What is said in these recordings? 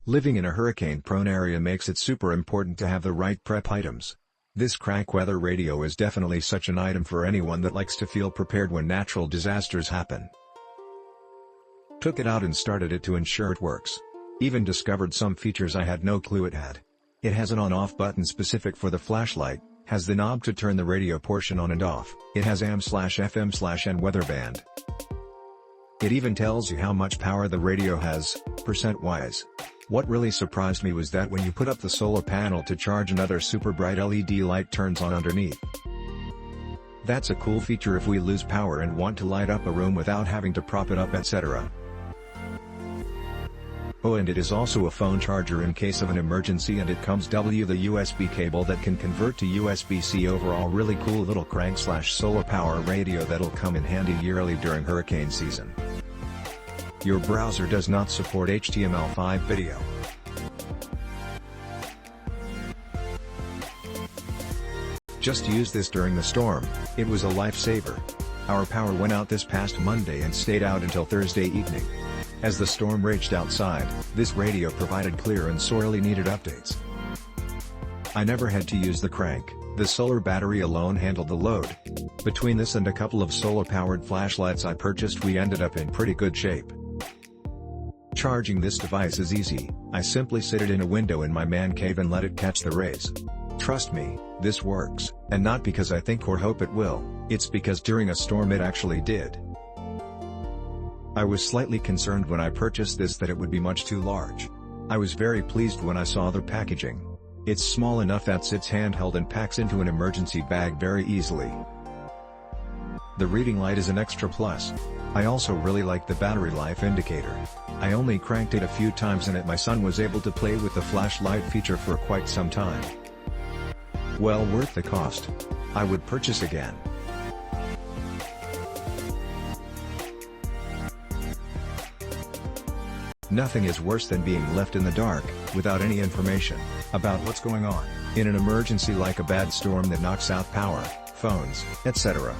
Living in a hurricane-prone area makes it super important to have the right prep items. This crank weather radio is definitely such an item for anyone that likes to feel prepared when natural disasters happen. Took it out and started it to ensure it works. Even discovered some features I had no clue it had. It has an on-off button specific for the flashlight, has the knob to turn the radio portion on and off, it has AM/FM/N weather band. It even tells you how much power the radio has, percent-wise. What really surprised me was that when you put up the solar panel to charge, another super bright LED light turns on underneath. That's a cool feature if we lose power and want to light up a room without having to prop it up, etc. Oh, and it is also a phone charger in case of an emergency, and it comes with the USB cable that can convert to USB-C. Overall, really cool little crank/solar power radio that'll come in handy yearly during hurricane season. Your browser does not support HTML5 video. Just use this during the storm. It was a lifesaver. Our power went out this past Monday and stayed out until Thursday evening. As the storm raged outside, this radio provided clear and sorely needed updates. I never had to use the crank, the solar battery alone handled the load. Between this and a couple of solar-powered flashlights I purchased, we ended up in pretty good shape. Charging this device is easy. I simply sit it in a window in my man cave and let it catch the rays. Trust me, this works, and not because I think or hope it will, it's because during a storm it actually did. I was slightly concerned when I purchased this that it would be much too large. I was very pleased when I saw the packaging. It's small enough that sits handheld and packs into an emergency bag very easily. The reading light is an extra plus. I also really like the battery life indicator. I only cranked it a few times and my son was able to play with the flashlight feature for quite some time. Well worth the cost. I would purchase again. Nothing is worse than being left in the dark, without any information about what's going on in an emergency like a bad storm that knocks out power, phones, etc.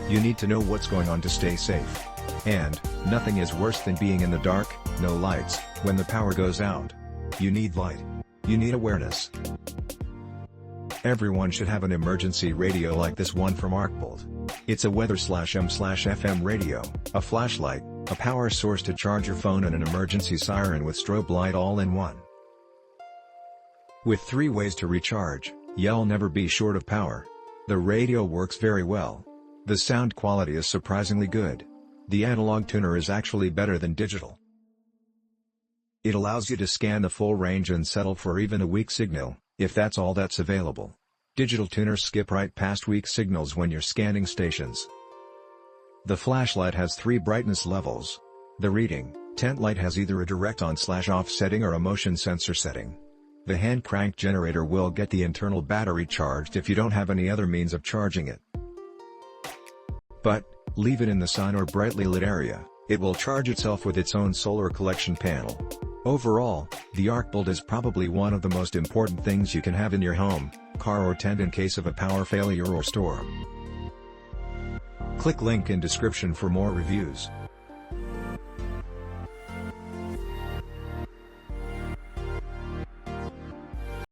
You need to know what's going on to stay safe. And, nothing is worse than being in the dark, no lights, when the power goes out. You need light. You need awareness. Everyone should have an emergency radio like this one from ARCBLD. It's a weather/M/FM radio, a flashlight, a power source to charge your phone, and an emergency siren with strobe light all in one. With 3 ways to recharge, you'll never be short of power. The radio works very well. The sound quality is surprisingly good. The analog tuner is actually better than digital. It allows you to scan the full range and settle for even a weak signal, if that's all that's available. Digital tuners skip right past weak signals when you're scanning stations. The flashlight has 3 brightness levels. The reading, tent light has either a direct on/off setting or a motion sensor setting. The hand crank generator will get the internal battery charged if you don't have any other means of charging it. But, leave it in the sun or brightly lit area, it will charge itself with its own solar collection panel. Overall, the ARCBLD is probably one of the most important things you can have in your home, car or tent in case of a power failure or storm. Click link in description for more reviews.